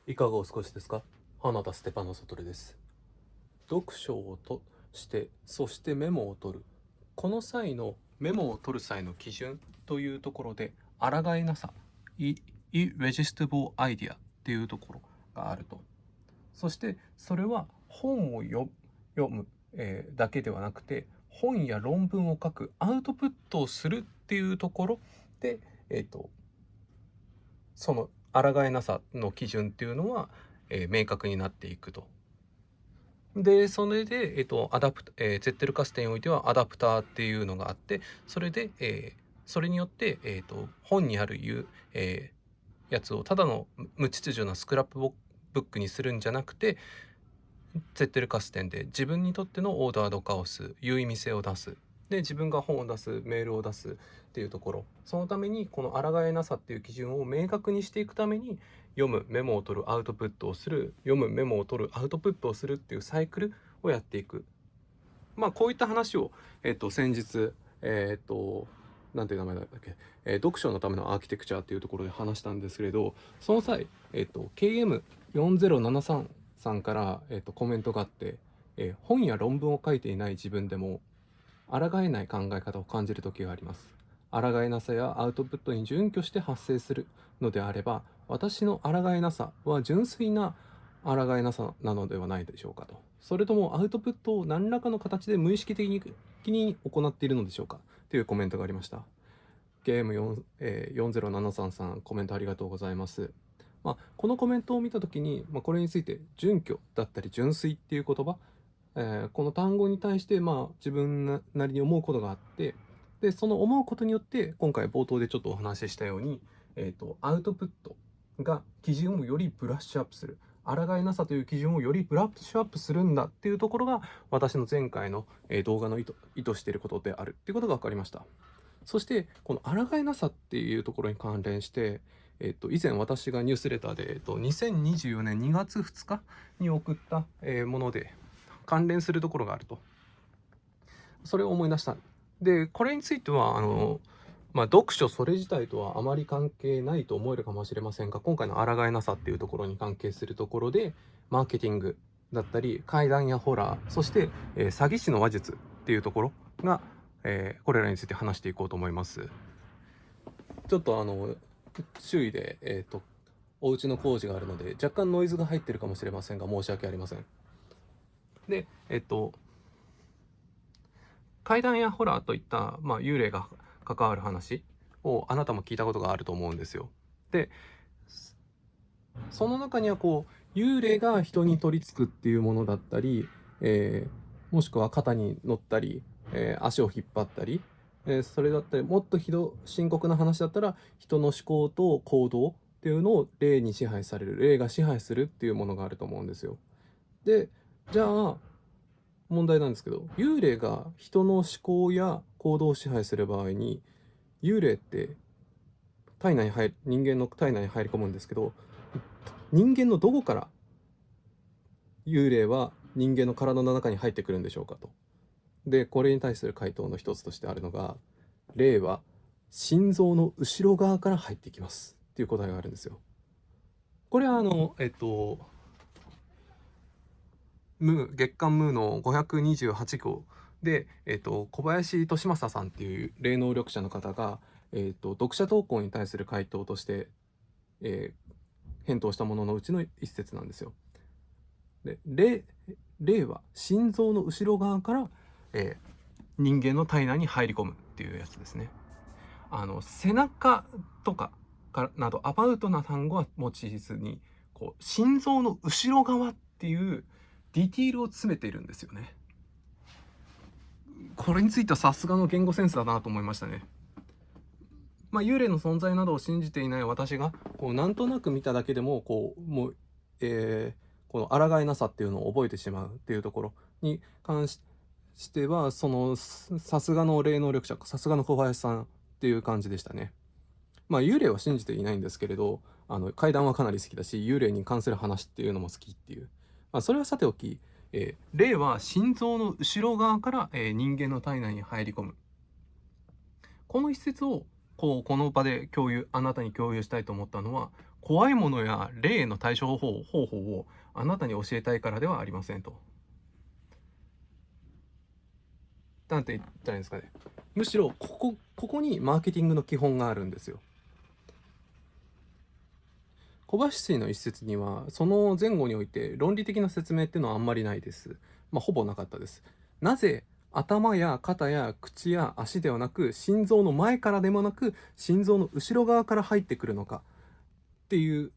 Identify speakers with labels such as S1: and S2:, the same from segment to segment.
S1: いかがお過ごしですか？花田ステパノ・ソトレです。読書をとして、そしてメモを取る。この際のメモを取る際の基準というところで、抗いなさ、irresistible idea っていうところがあると。そしてそれは本を読む、だけではなくて、本や論文を書くアウトプットをするっていうところで、その抗いなさの基準っていうのは、明確になっていくと。で、それで、ゼッテルカステにおいてはアダプターっていうのがあって、それで、それによって、本にあるやつをただの無秩序なスクラップブックにするんじゃなくて、ゼッテルカステンで自分にとってのオーダードカオス、有意味性を出す。で、自分が本を出す、メールを出すっていうところ。そのために、この抗いなさっていう基準を明確にしていくために、読む、メモを取る、アウトプットをする、読む、メモを取る、アウトプットをするっていうサイクルをやっていく。こういった話を、先日、なんていう名前だっけ、読書のためのアーキテクチャっていうところで話したんですけれど、その際、KM4073 さんから、コメントがあって、本や論文を書いていない自分でも、抗えない考え方を感じる時があります。抗いなさやアウトプットに準拠して発生するのであれば、私の抗いなさは純粋な抗いなさなのではないでしょうかと。それともアウトプットを何らかの形で無意識的に行っているのでしょうかというコメントがありました。ゲーム40733さん、コメントありがとうございます。このコメントを見たときに、これについて準拠だったり純粋っていう言葉、この単語に対して、自分なりに思うことがあって、で、その思うことによって、今回冒頭でちょっとお話ししたように、アウトプットが基準をよりブラッシュアップする。抗いなさという基準をよりブラッシュアップするんだっていうところが、私の前回の動画の意図していることであるっていうことが分かりました。そして、この抗いなさっていうところに関連して、以前私がニュースレターで、2024年2月2日に送った、もので、関連するところがあると。それを思い出した。で、これについては、読書それ自体とはあまり関係ないと思えるかもしれませんが、今回の抗いなさっていうところに関係するところで、マーケティングだったり、怪談やホラー、そして、詐欺師の話術っていうところが、これらについて話していこうと思います。ちょっと周囲で、お家の工事があるので、若干ノイズが入ってるかもしれませんが、申し訳ありません。で、怪談やホラーといった、幽霊が関わる話をあなたも聞いたことがあると思うんですよ。で、その中には幽霊が人に取り付くっていうものだったり、もしくは肩に乗ったり、足を引っ張ったり、それだったり、もっと深刻な話だったら、人の思考と行動っていうのを霊に支配される、霊が支配するっていうものがあると思うんですよ。で、じゃあ、問題なんですけど、幽霊が人の思考や行動を支配する場合に、幽霊って人間の体内に入り込むんですけど、人間のどこから幽霊は人間の体の中に入ってくるんでしょうかと。で、これに対する回答の一つとしてあるのが、霊は心臓の後ろ側から入ってきますっていう答えがあるんですよ。これは月刊ムーの528号で、小林利正さんっていう霊能力者の方が、読者投稿に対する回答として、返答したもののうちの一節なんですよ。で、霊は心臓の後ろ側から、人間の体内に入り込むっていうやつですね。背中とかなどアバウトな単語は用いずに、心臓の後ろ側っていうディティールを詰めているんですよね。これについてはさすがの言語センスだなと思いましたね。幽霊の存在などを信じていない私がなんとなく見ただけでもこの抗いなさっていうのを覚えてしまうっていうところに関しては、さすがの霊能力者、さすがの小林さんっていう感じでしたね。幽霊は信じていないんですけれど、怪談はかなり好きだし、幽霊に関する話っていうのも好きっていう。それはさておき、霊は心臓の後ろ側から、人間の体内に入り込む。この一節をこの場であなたに共有したいと思ったのは、怖いものや霊への対処方法をあなたに教えたいからではありませんと。なんて言ったらいいんですかね。むしろここにマーケティングの基本があるんですよ。小橋の一節にはその前後において論理的な説明っていうのはあんまりないです。ほぼなかったです。なぜ頭や肩や口や足ではなく心臓の前からでもなく心臓の後ろ側から入ってくるのかっていう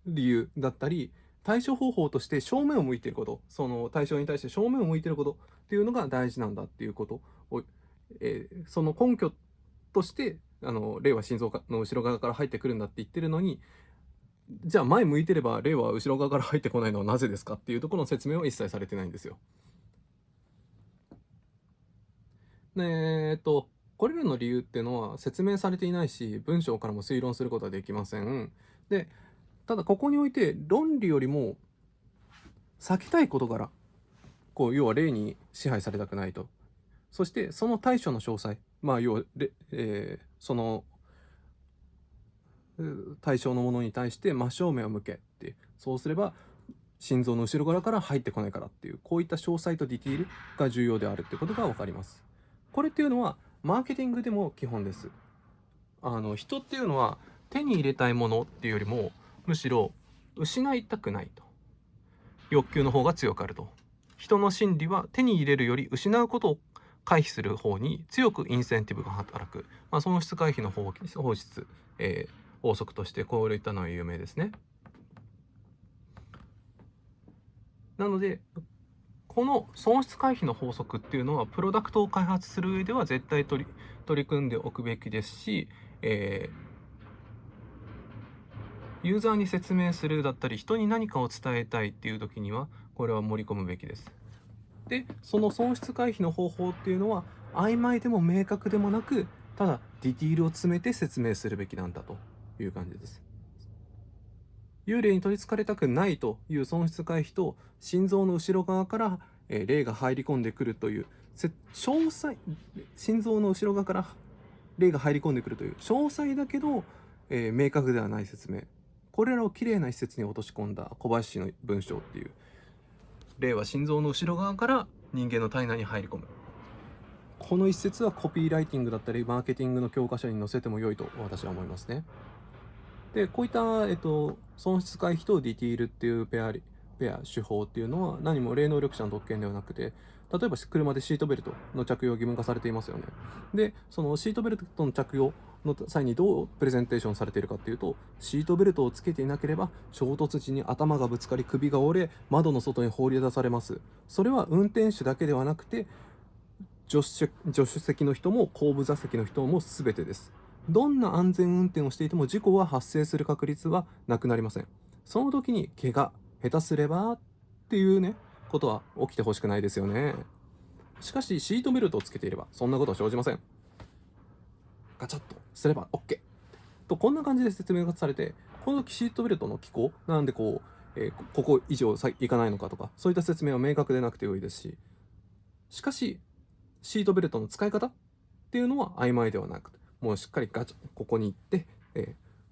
S1: 理由だったり、対処方法として正面を向いていること、その対象に対して正面を向いていることっていうのが大事なんだっていうことを、その根拠として霊は心臓の後ろ側から入ってくるんだって言ってるのに、じゃあ前向いてれば霊は後ろ側から入ってこないのはなぜですかっていうところの説明は一切されてないんですよ。これらの理由っていうのは説明されていないし、文章からも推論することはできません。で、ただここにおいて論理よりも避けたい事柄、要は霊に支配されたくないと。そしてその対処の詳細、要は、その対象のものに対して真正面を向けって、そうすれば心臓の後ろ側から入ってこないからっていう、こういった詳細とディティールが重要であるってことが分かります。これっていうのはマーケティングでも基本です。人っていうのは手に入れたいものっていうよりも、むしろ失いたくないと欲求の方が強くあると。人の心理は手に入れるより失うことを回避する方に強くインセンティブが働く、損失回避の方質、法則としてこういったのは有名ですね。なのでこの損失回避の法則っていうのはプロダクトを開発する上では絶対取り組んでおくべきですし、ユーザーに説明するだったり人に何かを伝えたいっていう時にはこれは盛り込むべきです。でその損失回避の方法っていうのは曖昧でも明確でもなく、ただディティールを詰めて説明するべきなんだという感じです。幽霊に取りつかれたくないという損失回避と心臓の後ろ側から、霊が入り込んでくるという詳細、心臓の後ろ側から霊が入り込んでくるという詳細だけど、明確ではない説明、これらをきれいな一節に落とし込んだ小林の文章っていう、霊は心臓の後ろ側から人間の体内に入り込む、この一節はコピーライティングだったりマーケティングの教科書に載せても良いと私は思いますね。でこういった、損失回避とディティールっていうペア手法っていうのは何も霊能力者の特権ではなくて、例えば車でシートベルトの着用義務化されていますよね。でそのシートベルトの着用の際にどうプレゼンテーションされているかっていうと、シートベルトをつけていなければ衝突時に頭がぶつかり首が折れ窓の外に放り出されます。それは運転手だけではなくて助手席の人も後部座席の人も全てです。どんな安全運転をしていても事故は発生する確率はなくなりません。その時に怪我、下手すればっていうね、ことは起きてほしくないですよね。しかしシートベルトをつけていればそんなことは生じません。ガチャッとすれば OK と、こんな感じで説明がされて、このシートベルトの機構なんでここ以上いかないのかとか、そういった説明は明確でなくて良いですし、しかしシートベルトの使い方っていうのは曖昧ではなくて、もうしっかりガチャ、ここに行って、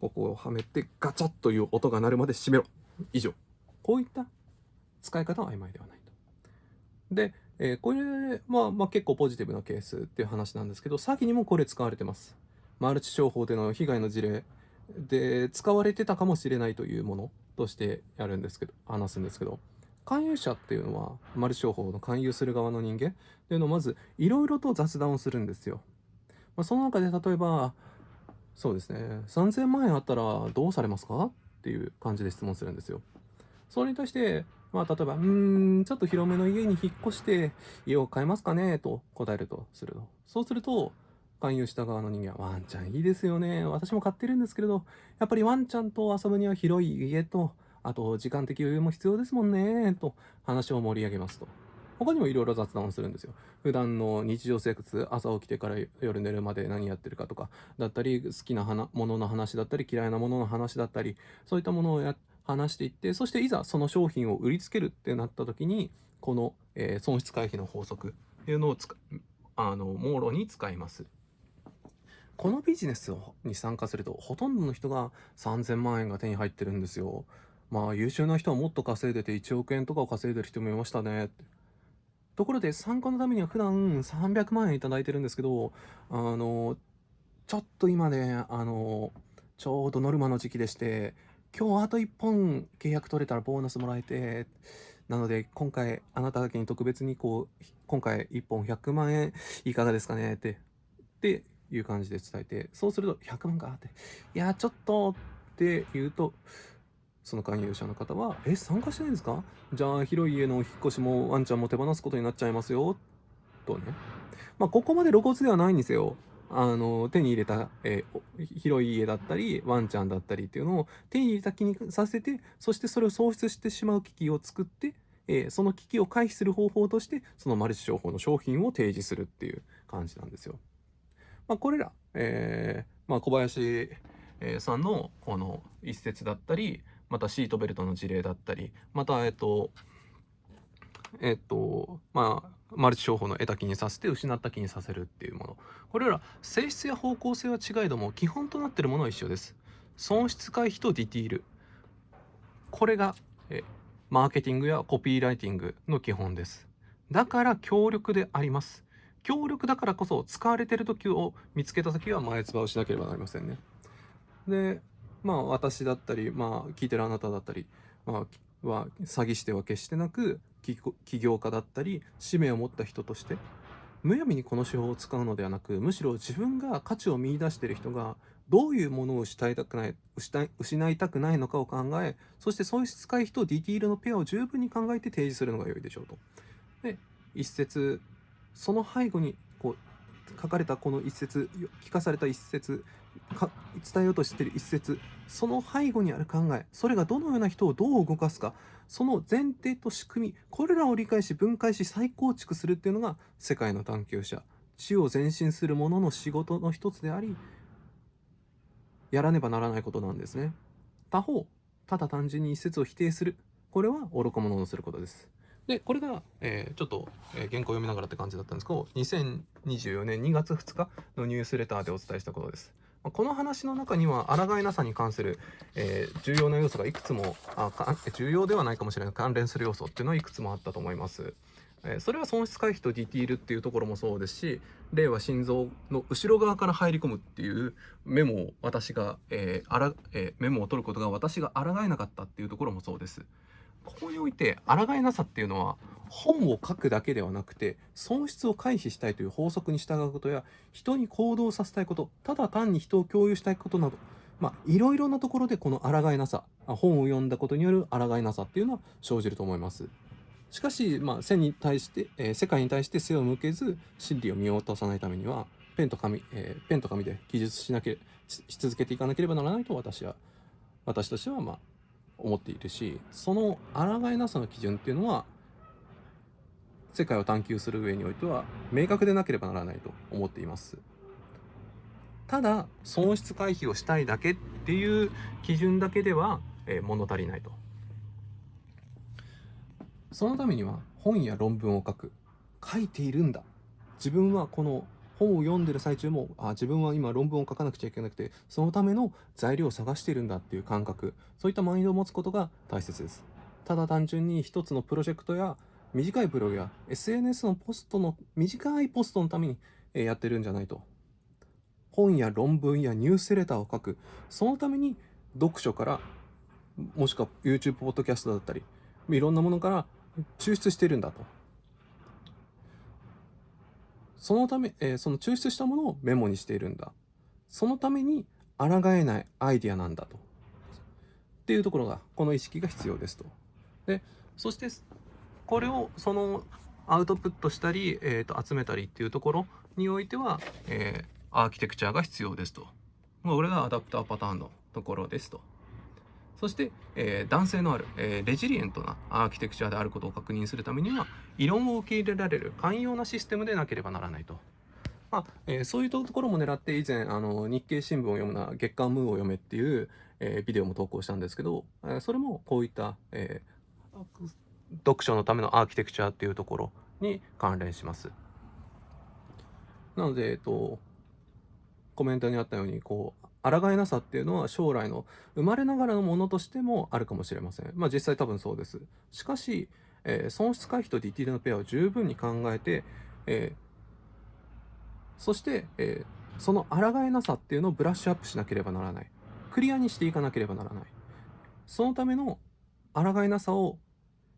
S1: ここをはめてガチャッという音が鳴るまで閉めろ以上、こういった使い方は曖昧ではないと。で、これ結構ポジティブなケースっていう話なんですけど、詐欺にもこれ使われてます。マルチ商法での被害の事例で使われてたかもしれないというものとして話すんですけど、勧誘者っていうのはマルチ商法の勧誘する側の人間っていうのをまずいろいろと雑談をするんですよ。その中で例えばそうですね、3000万円あったらどうされますかっていう感じで質問するんですよ。それに対して、例えば、ちょっと広めの家に引っ越して家を買えますかねと答えるとすると。そうすると、勧誘した側の人間は、ワンちゃんいいですよね。私も飼ってるんですけれど、やっぱりワンちゃんと遊ぶには広い家と、あと時間的余裕も必要ですもんね、と話を盛り上げますと。他にもいろいろ雑談をするんですよ。普段の日常生活、朝起きてから夜寝るまで何やってるかとか、だったり、好きなものの話だったり、嫌いなものの話だったり、そういったものを話していって、そしていざその商品を売りつけるってなった時に、この、損失回避の法則っていうのをもろに使います。このビジネスに参加すると、ほとんどの人が3000万円が手に入ってるんですよ。まあ、優秀な人はもっと稼いでて1億円とかを稼いでる人もいましたねって。ところで、参加のためには普段300万円いただいてるんですけど、あの、ちょっと今ね、ちょうどノルマの時期でして、今日あと1本契約取れたらボーナスもらえて、なので今回あなただけに特別に今回1本100万円いかがですかねっていう感じで伝えて、そうすると100万かって、いや、ちょっとって言うと、その勧誘者の方は、参加しないんですか？じゃあ広い家のお引っ越しもワンちゃんも手放すことになっちゃいますよ、とね。まあ、ここまで露骨ではないんですよ。手に入れた、広い家だったり、ワンちゃんだったりっていうのを手に入れた気にさせて、そしてそれを喪失してしまう危機を作って、その危機を回避する方法として、そのマルチ商法の商品を提示するっていう感じなんですよ。まあ、これら、まあ、小林、さんのこの一節だったり、またシートベルトの事例だったり、また、まあ、マルチ商法の得た気にさせて失った気にさせるっていうもの。これら性質や方向性は違いども基本となっているものは一緒です。損失回避とディティール。これが、マーケティングやコピーライティングの基本です。だから強力であります。強力だからこそ使われている時を見つけた時は前つばをしなければなりませんね。で、まあ私だったり、まあ聞いてるあなただったり、まあ、は詐欺師では決してなく、起業家だったり、使命を持った人として、むやみにこの手法を使うのではなく、むしろ自分が価値を見出している人が、どういうものを失いたくないのかを考え、そして損失回避とディティールのペアを十分に考えて提示するのが良いでしょうと。で、一節、その背後に書かれたこの一節、聞かされた一節、伝えようとしている一節、その背後にある考え、それがどのような人をどう動かすか、その前提と仕組み、これらを理解し分解し再構築するっていうのが世界の探求者、知を前進する者の仕事の一つであり、やらねばならないことなんですね。他方、ただ単純に一節を否定する、これは愚か者のすることです。で、これが、ちょっと、原稿読みながらって感じだったんですけど、2024年2月2日のニュースレターでお伝えしたことです。この話の中には、抗いなさに関する、重要な要素がいくつも重要ではないかもしれない、関連する要素っていうのはいくつもあったと思います。それは損失回避とディティールっていうところもそうですし、令和心臓の後ろ側から入り込むっていうメモを私が、メモを取ることが私が抗えなかったっていうところもそうです。ここにおいて抗いなさっていうのは、本を書くだけではなくて、損失を回避したいという法則に従うことや、人に行動させたいこと、ただ単に人を共有したいことなど、まあ、いろいろなところでこの抗いなさ、本を読んだことによる抗いなさっていうのは生じると思います。しかし、まあ、世界に対して背を向けず、真理を見落とさないためには、ペンと紙で記述し続けていかなければならないと私としては、まあ、思っているし、その抗いなさの基準っていうのは、世界を探求する上においては、明確でなければならないと思っています。ただ、損失回避をしたいだけっていう基準だけでは、物足りないと。そのためには本や論文を書いているんだ。自分はこの本を読んでる最中も、自分は今論文を書かなくちゃいけなくて、そのための材料を探しているんだっていう感覚、そういったマインドを持つことが大切です。ただ単純に一つのプロジェクトや短いブログや SNS の短いポストのためにやってるんじゃないと。本や論文やニュースレターを書く。そのために読書から、もしくは YouTube ポッドキャストだったり、いろんなものから抽出しているんだと。そのため、その抽出したものをメモにしているんだ。そのために抗えないアイディアなんだと。っていうところが、この意識が必要ですと。で、そして、これをアウトプットしたり、集めたりっていうところにおいては、アーキテクチャが必要ですと。これがアダプターパターンのところですと。そして、男性のある、レジリエントなアーキテクチャであることを確認するためには、異論を受け入れられる寛容なシステムでなければならないと。まあそういうところも狙って以前日経新聞を読むな月刊ムーを読めっていう、ビデオも投稿したんですけど、それもこういった、読書のためのアーキテクチャっていうところに関連します。なので、コメントにあったように、抗えなさっていうのは将来の生まれながらのものとしてもあるかもしれません。実際多分そうです。しかし、損失回避とディティールのペアを十分に考えて、そして、その抗えなさっていうのをブラッシュアップしなければならない。クリアにしていかなければならない。そのための抗えなさを、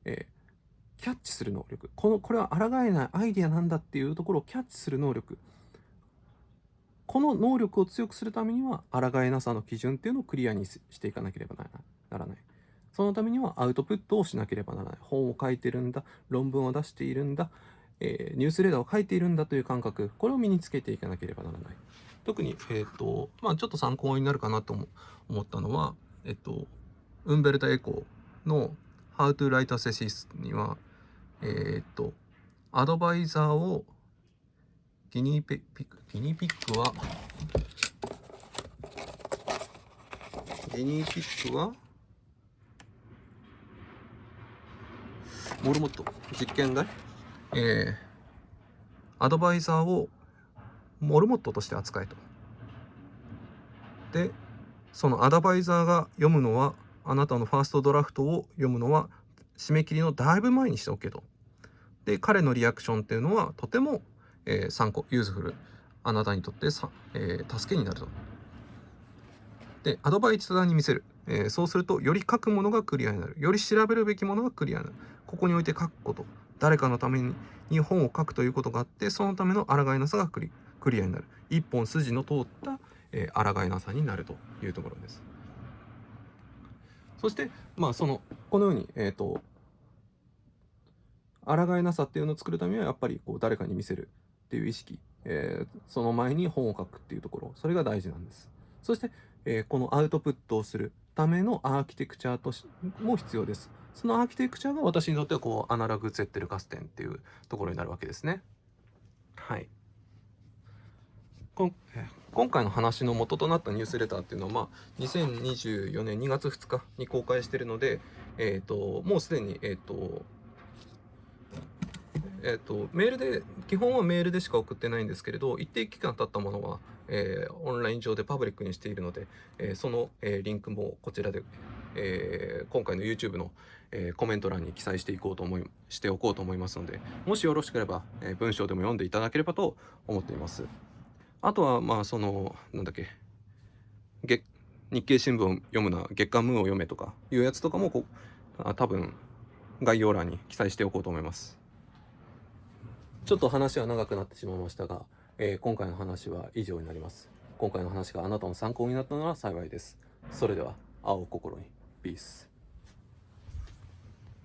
S1: キャッチする能力。これは抗えないアイディアなんだっていうところをキャッチする能力。この能力を強くするためには、抗えなさの基準っていうのをクリアにしていかなければならない。そのためにはアウトプットをしなければならない。本を書いてるんだ、論文を出しているんだ、ニュースレターを書いているんだという感覚、これを身につけていかなければならない。特に、ちょっと参考になるかなと思ったのは、ウンベルタ・エコの How to Write a Thesis には、アドバイザーをギニーピックはモルモット実験台、アドバイザーをモルモットとして扱えと。で、そのアドバイザーが読むのは、あなたのファーストドラフトを読むのは締め切りのだいぶ前にしておけと。で、彼のリアクションっていうのはとても、参考ユーズフル、あなたにとって助けになると。で、アドバイザーに見せる。そうすると、より書くものがクリアになる。より調べるべきものがクリアになる。ここにおいて書くこと。誰かのために本を書くということがあって、そのための抗いなさがクリアになる。一本筋の通った、抗いなさになるというところです。そして、このように、抗いなさっていうのを作るためには、やっぱり誰かに見せるっていう意識、その前に本を書くっていうところ、それが大事なんです。そして、このアウトプットをするためのアーキテクチャも必要です。そのアーキテクチャが私にとってはアナログゼッテル合点っていうところになるわけですね。はい。今回の話の元となったニュースレターっていうのは、2024年2月2日に公開しているので、もうすでに、メールで、基本はメールでしか送ってないんですけれど、一定期間経ったものは、オンライン上でパブリックにしているので、その、リンクもこちらで、今回の YouTube の、コメント欄に記載しておこうと思いますので、もしよろしければ、文章でも読んでいただければと思っています。あとは、なんだっけ、日経新聞を読むな、月刊ムーを読めとかいうやつとかも多分概要欄に記載しておこうと思います。ちょっと話は長くなってしまいましたが、今回の話は以上になります。今回の話があなたの参考になったなら幸いです。それでは、青を心に。ピース。